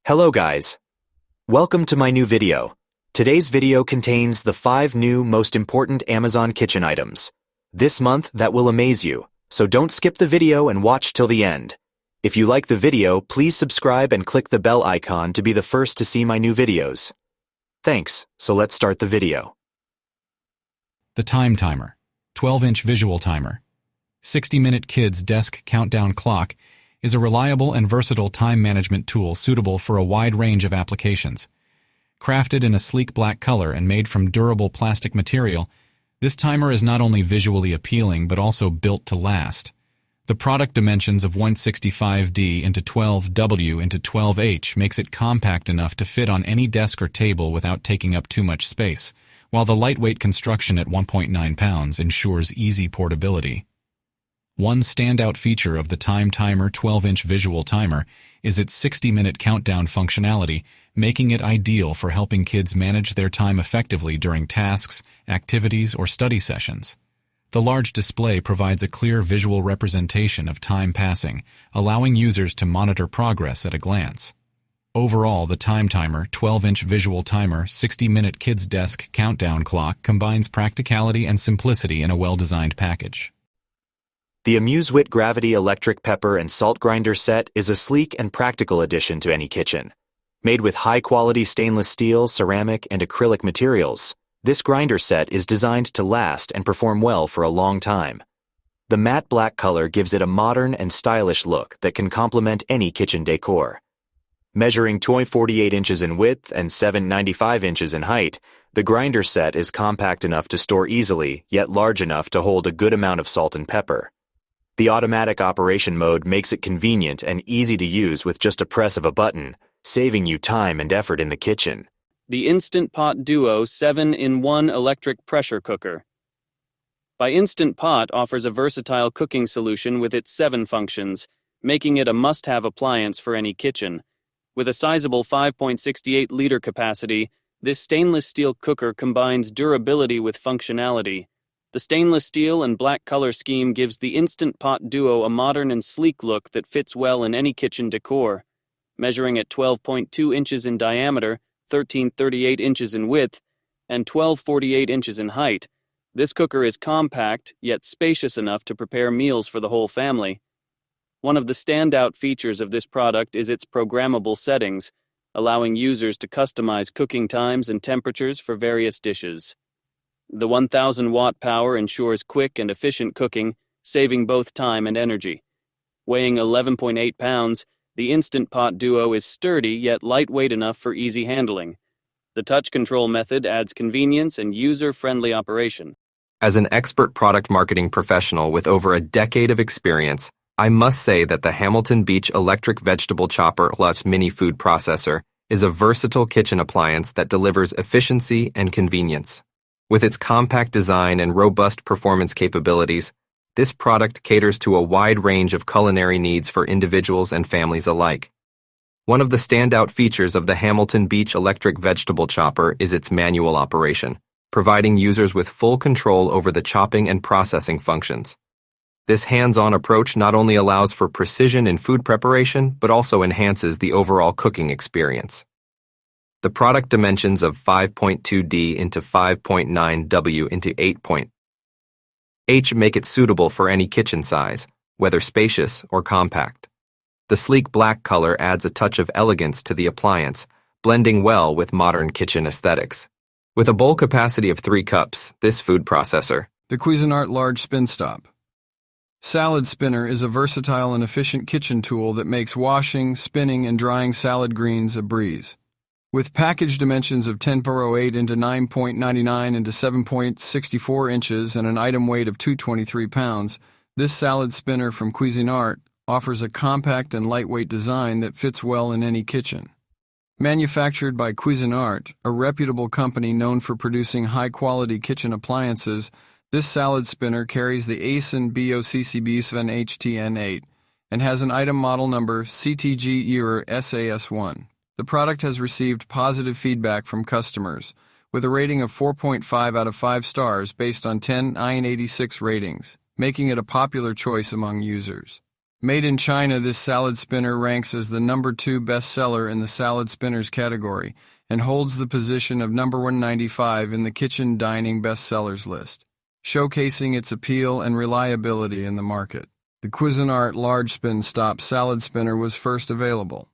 Hello guys. Welcome to my new video. Today's video contains the 5 new most important Amazon kitchen items. This month that will amaze you, so don't skip the video and watch till the end. If you like the video, please subscribe and click the bell icon to be the first to see my new videos. Thanks, so let's start the video. The Time Timer, 12-inch visual timer. 60-minute kids desk countdown clock is a reliable and versatile time management tool suitable for a wide range of applications. Crafted in a sleek black color and made from durable plastic material, this timer is not only visually appealing but also built to last. The product dimensions of 165D into 12W into 12H makes it compact enough to fit on any desk or table without taking up too much space, while the lightweight construction at 1.9 pounds ensures easy portability. One standout feature of the Time Timer 12-inch visual timer is its 60-minute countdown functionality, making it ideal for helping kids manage their time effectively during tasks, activities, or study sessions. The large display provides a clear visual representation of time passing, allowing users to monitor progress at a glance. Overall, the Time Timer 12-inch visual timer 60-minute kids desk countdown clock combines practicality and simplicity in a well-designed package. The AmuseWit Gravity Electric Pepper and Salt Grinder Set is a sleek and practical addition to any kitchen. Made with high-quality stainless steel, ceramic, and acrylic materials, this grinder set is designed to last and perform well for a long time. The matte black color gives it a modern and stylish look that can complement any kitchen decor. Measuring 2.48 inches in width and 7.95 inches in height, the grinder set is compact enough to store easily, yet large enough to hold a good amount of salt and pepper. The automatic operation mode makes it convenient and easy to use with just a press of a button, saving you time and effort in the kitchen. The Instant Pot Duo 7-in-1 Electric Pressure Cooker. By Instant Pot offers a versatile cooking solution with its 7 functions, making it a must-have appliance for any kitchen. With a sizable 5.68-liter capacity, this stainless steel cooker combines durability with functionality. The stainless steel and black color scheme gives the Instant Pot Duo a modern and sleek look that fits well in any kitchen decor. Measuring at 12.2 inches in diameter, 13.38 inches in width, and 12.48 inches in height, this cooker is compact yet spacious enough to prepare meals for the whole family. One of the standout features of this product is its programmable settings, allowing users to customize cooking times and temperatures for various dishes. The 1,000-watt power ensures quick and efficient cooking, saving both time and energy. Weighing 11.8 pounds, the Instant Pot Duo is sturdy yet lightweight enough for easy handling. The touch control method adds convenience and user-friendly operation. As an expert product marketing professional with over a decade of experience, I must say that the Hamilton Beach Electric Vegetable Chopper + Mini Food Processor is a versatile kitchen appliance that delivers efficiency and convenience. With its compact design and robust performance capabilities, this product caters to a wide range of culinary needs for individuals and families alike. One of the standout features of the Hamilton Beach Electric Vegetable Chopper is its manual operation, providing users with full control over the chopping and processing functions. This hands-on approach not only allows for precision in food preparation, but also enhances the overall cooking experience. The product dimensions of 5.2D into 5.9W into 8.H make it suitable for any kitchen size, whether spacious or compact. The sleek black color adds a touch of elegance to the appliance, blending well with modern kitchen aesthetics. With a bowl capacity of 3 cups, this food processor, the Cuisinart Large Spin Stop Salad Spinner, is a versatile and efficient kitchen tool that makes washing, spinning, and drying salad greens a breeze. With package dimensions of 10.08 into 9.99 into 7.64 inches and an item weight of 223 pounds, this salad spinner from Cuisinart offers a compact and lightweight design that fits well in any kitchen. Manufactured by Cuisinart, a reputable company known for producing high-quality kitchen appliances, this salad spinner carries the ASEN BOCCB Sven HTN8 and has an item model number CTG SAS1. The product has received positive feedback from customers, with a rating of 4.5 out of 5 stars based on 10 IN86 ratings, making it a popular choice among users. Made in China, this salad spinner ranks as the #2 bestseller in the salad spinners category and holds the position of number 195 in the kitchen dining bestsellers list, showcasing its appeal and reliability in the market. The Cuisinart Large Spin Stop salad spinner was first available.